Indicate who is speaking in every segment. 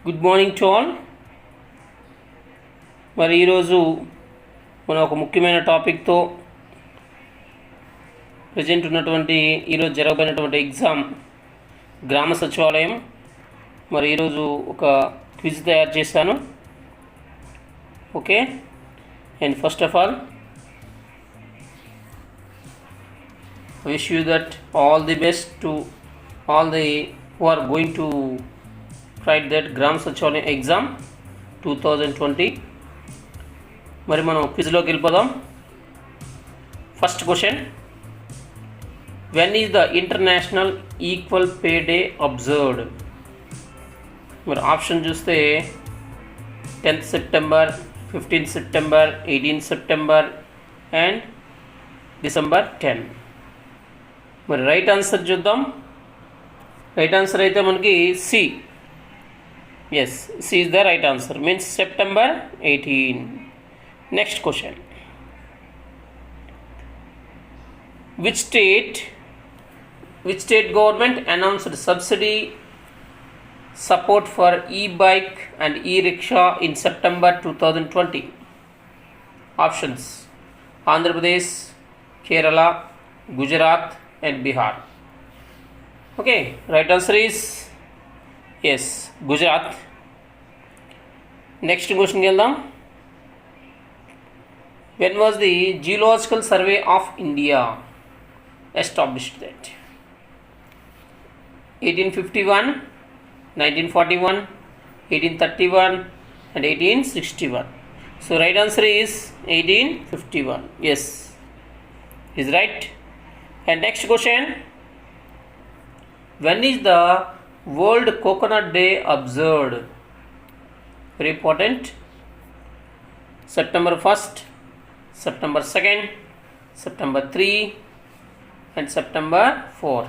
Speaker 1: Good morning to all. మరి ఈరోజు మనం ఒక ముఖ్యమైన టాపిక్తో ప్రజెంట్ ఉన్నటువంటి ఈరోజు జరగబోయినటువంటి ఎగ్జామ్ గ్రామ సచివాలయం. మరి ఈరోజు ఒక క్విజ్ తయారు చేశాను. Okay, and first of all wish you that all the best to all the who are going to write that gram sachivalayam exam 2020. మరి మనం క్విజ్లోకి వెళ్ళిపోదాం. First question, when is the international equal pay day observed? మరి option చూస్తే 10th September, 15th September, 18th September and December 10. మరి right answer చూద్దాం. Right answer అయితే మనకి C. Yes, C is the right answer, means September 18. Next question, which state government announced subsidy support for e bike and e rickshaw in September 2020? Options: Andhra Pradesh, Kerala, Gujarat and Bihar. Okay, right answer is yes, Gujarat. Next question వెళ్దాం. When was the Geological Survey of India established? That 1851, 1941, 1831 and 1861. So right answer is 1851. Yes, is right. And next question, when is the World Coconut Day observed? Very important. September 1st, September 2nd, September 3 and September 4.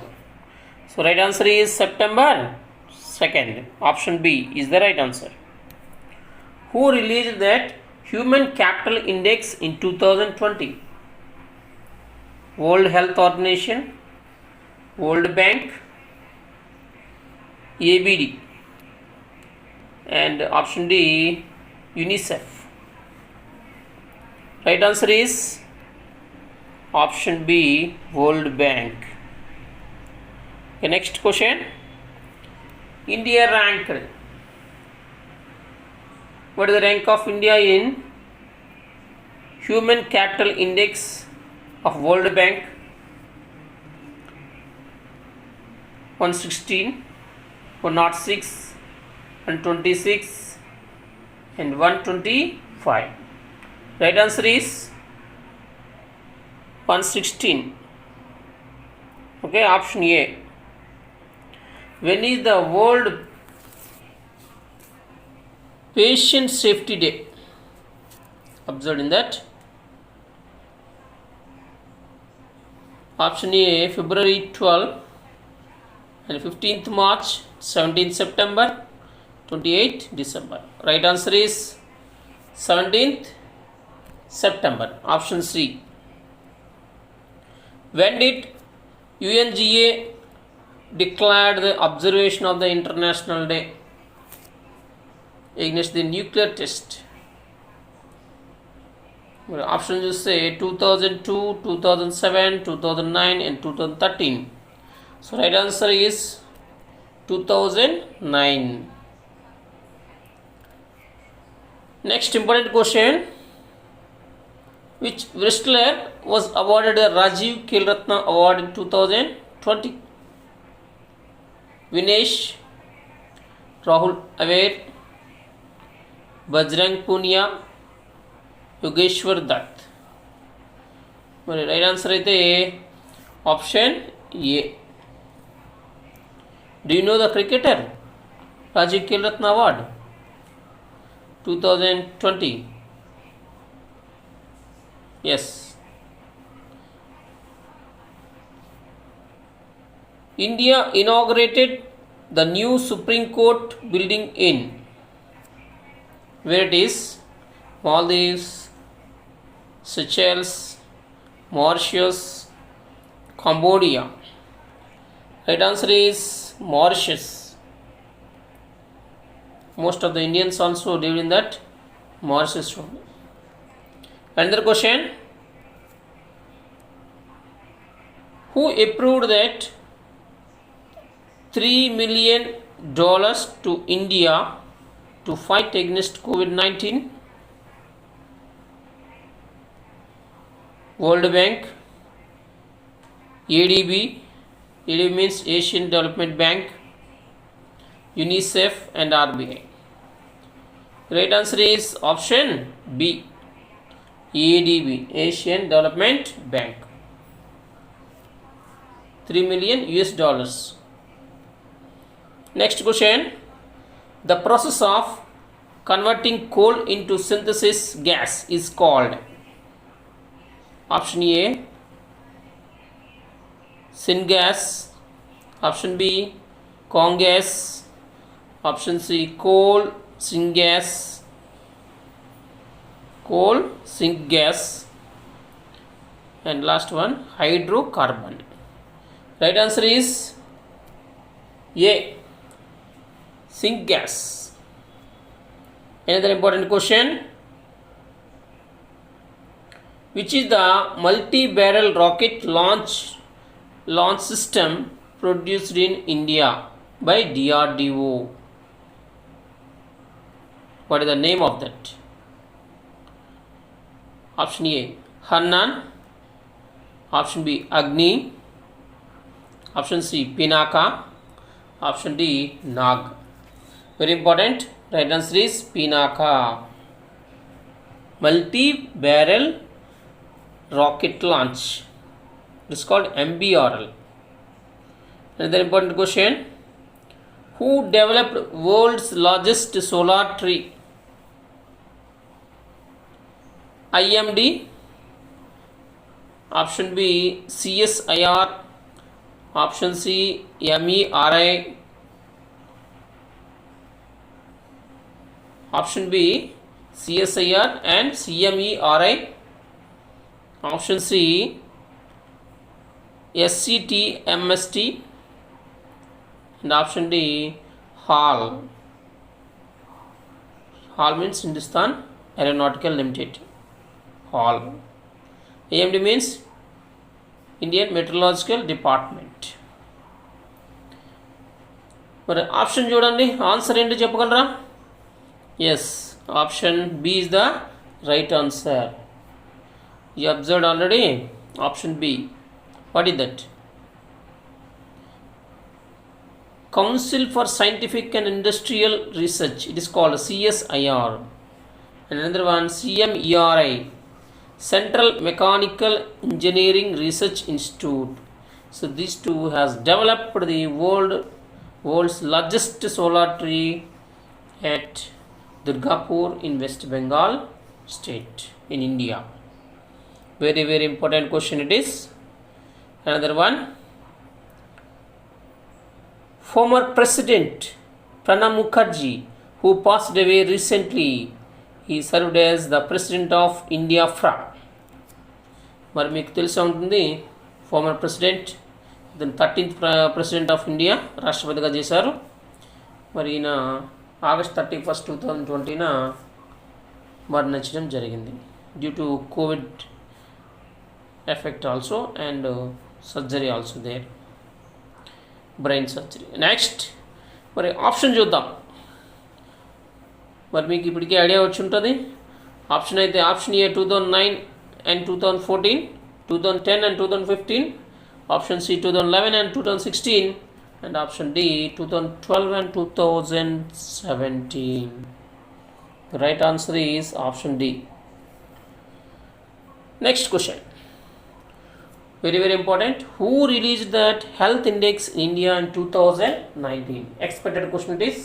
Speaker 1: So right answer is September 2nd. Option B is the right answer. Who released that Human Capital Index in 2020? World Health Organization, World Bank, ABD, and option D, UNICEF. Right answer is option B, World Bank. Okay, next question, India ranked. What is the rank of India in Human Capital Index of World Bank? 116, 106, 126 and 125. Right answer is 116. Okay, option A. When is the World Patient Safety Day observed in that? Option A, February 12 and 15th March, 17th September, 28th December. Right answer is 17th September. Option C. When did UNGA declare the observation of the International Day against the nuclear test? Options just say 2002, 2007, 2009 and 2013. So right answer is 2009. Next important question, which wrestler was awarded the Rajiv Khel Ratna Award in 2020? Vinesh, Rahul Aver, Bajrang Punia, Yogeshwar Dutt. మరి right answer అయితే option A. Do you know the cricketer Rajiv Khel Ratna award 2020? Yes. India inaugurated the new Supreme Court building in, where it is? Maldives, Seychelles, Mauritius, Cambodia. Right answer is Mauritius. Most of the Indians also lived in that Mauritius only. Another question: who approved that $3 million to India to fight against COVID-19? World Bank, ADB, ADB means Asian Development Bank, UNICEF and RBI. Right answer is option B, ADB, Asian Development Bank. $3 million. Next question: the process of converting coal into synthesis gas is called. Option A, syngas. Option B, congas. Option C, coal syngas. And last one, hydrocarbon. Right answer is A, syngas. Another important question: which is the multi-barrel rocket launch system produced in India by DRDO? What is the name of that? Option A, Hannan. Option B, Agni. Option C, Pinaka. Option D, Nag. Very important. Right answer is Pinaka. Multi-barrel rocket launch. It is called MBRL. Another important question: who developed world's largest solar tree? IMD. Option B, CSIR. Option C, MERI. Option B, CSIR and CMERI. Option C, SCTMST. And option D, HAL. HAL means Hindustan Aeronautical Limited. HAL. AMD means Indian Meteorological Department. మరి option చూడండి, answer ఏంటో చెప్పగలరా? Yes, option B is the right answer. You observed already. Option B. What is that? Council for Scientific and Industrial Research. It is called CSIR. And another one, CMERI, Central Mechanical Engineering Research Institute. So these two has developed the world's largest solar tree at Durgapur in West Bengal state in India. Very, very important question it is. Another one: former President Pranab Mukherjee, who passed away recently, he served as the President of India from. మరి మీకు తెలిసే ఉంటుంది, former president, then 13th president of India, రాష్ట్రపతిగా చేశారు. మరి ఈయన August 31st, 2020 మరణించడం జరిగింది due to Covid effect also and surgery also there, brain surgery. Next, మరి ఆప్షన్ చూద్దాం. మరి మీకు ఇప్పటికే ఐడియా వచ్చి ఉంటుంది. ఆప్షన్ అయితే option A 2009 and 2014, 2010 and 2015, option C 2011 and 2016, and option D 2012 and 2017. The right answer is option D. Next question, very, very important: who released that health index in India in 2019? Expected question it is.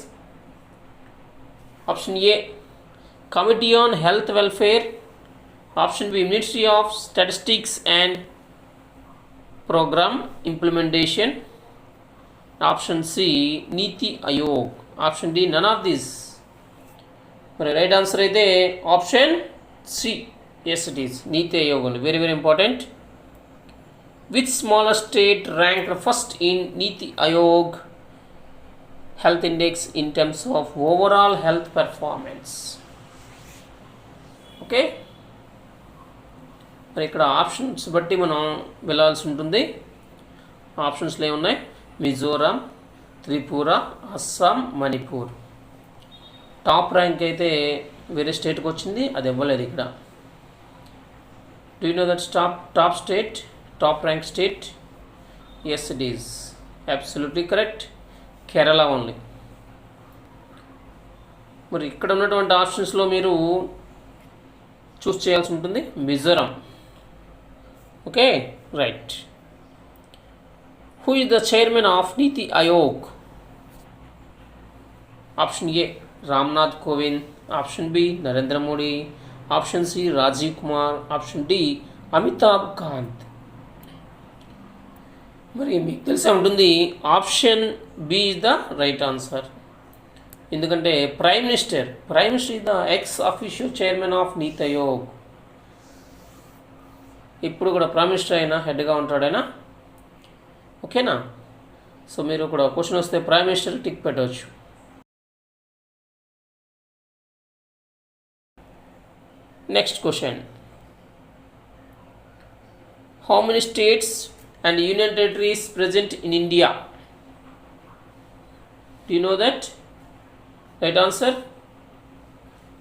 Speaker 1: Option A, Committee on Health Welfare. Option B, Ministry of Statistics and Program Implementation. Option C, Niti Aayog. Option D, none of these. Right answer అయితే option C. Yes, it is Niti Aayog. Very, very important. Which smaller state ranked first in Niti Aayog health index in terms of overall health performance. Okay, మరి ఇక్కడ options బట్టి మనం వెళ్ళాల్సి ఉంటుంది. ఆప్షన్స్లో ఏమున్నాయి? Mizoram, Tripura, Assam, Manipur. Top rank అయితే వేరే స్టేట్కి వచ్చింది, అది ఇవ్వలేదు ఇక్కడ. Do you know that top state, top rank state? Yes, it is absolutely correct, Kerala only. మరి ఇక్కడ ఉన్నటువంటి ఆప్షన్స్లో మీరు చూస్ చేయాల్సి ఉంటుంది Mizoram. Okay, right. Who is the chairman of NITI Aayog? Option A Ramnath Kovind, option B Narendra Modi, option C Rajiv Kumar, option D Amitabh Kant. మరి మీకు తెలిసే ఉంటుంది option B is the right answer. ఎందుకంటే prime minister is the ex official chairman of NITI Aayog. ఇప్పుడు కూడా ప్రైమ్ మినిస్టర్ అయినా హెడ్గా ఉంటాడైనా. ఓకేనా? సో మీరు కూడా క్వశ్చన్ వస్తే ప్రైమ్ మినిస్టర్ టిక్ పెట్టవచ్చు. Next question. How many states and union territories present in India? Do you know that? Right answer?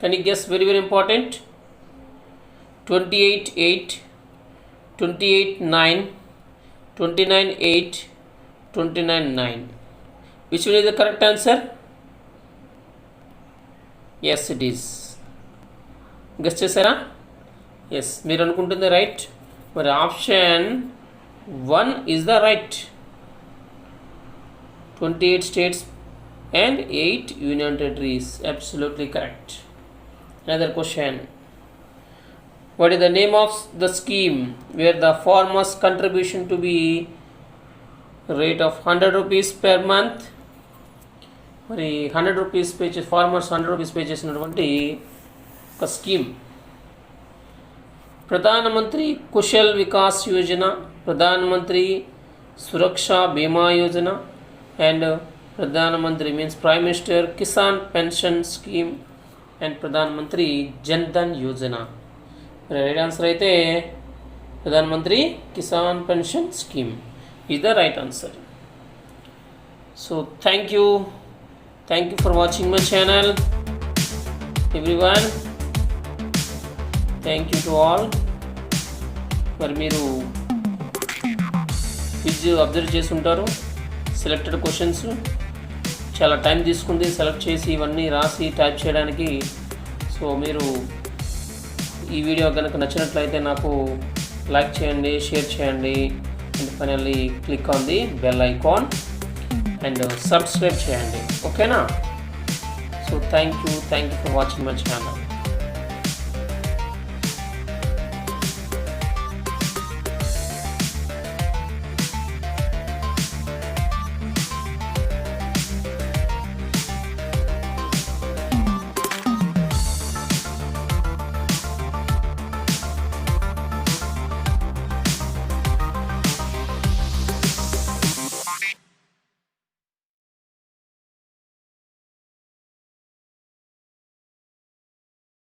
Speaker 1: Can you guess? Very very important. 28-8, 28-9, 29-8, 29-9. Which one is the correct answer? Yes, it is. Guess chesara? Yes, మీరు అనుకుంటుంది right. మరి option 1 is the right. 28 states and 8 union territories. Absolutely correct. Another question. What is the name of the scheme where the farmers contribution to be rate of 100 rupees per month? మరి 100 rupees pay చేసి farmers 100 rupees pay చేసినటువంటి ఒక scheme. ప్రధానమంత్రి కుశల్ వికాస్ యోజన, ప్రధానమంత్రి సురక్షా బీమా Yojana and ప్రధానమంత్రి means prime minister Kisan pension scheme and ప్రధానమంత్రి Jan Dhan Yojana. Right answer అయితే ప్రధానమంత్రి Kisan pension scheme is the right answer. So thank you for watching my channel everyone. Thank you to all. మరి మీరు క్విజ్ అబ్జర్వ్ చేసి ఉంటారు. సెలెక్టెడ్ క్వశ్చన్స్ చాలా time తీసుకుంది select చేసి ఇవన్నీ రాసి టైప్ చేయడానికి. సో మీరు ఈ వీడియో కనుక నచ్చినట్లయితే నాకు లైక్ చేయండి, షేర్ చేయండి and finally click on the bell icon and subscribe చేయండి. ఓకేనా? So thank you for watching my channel.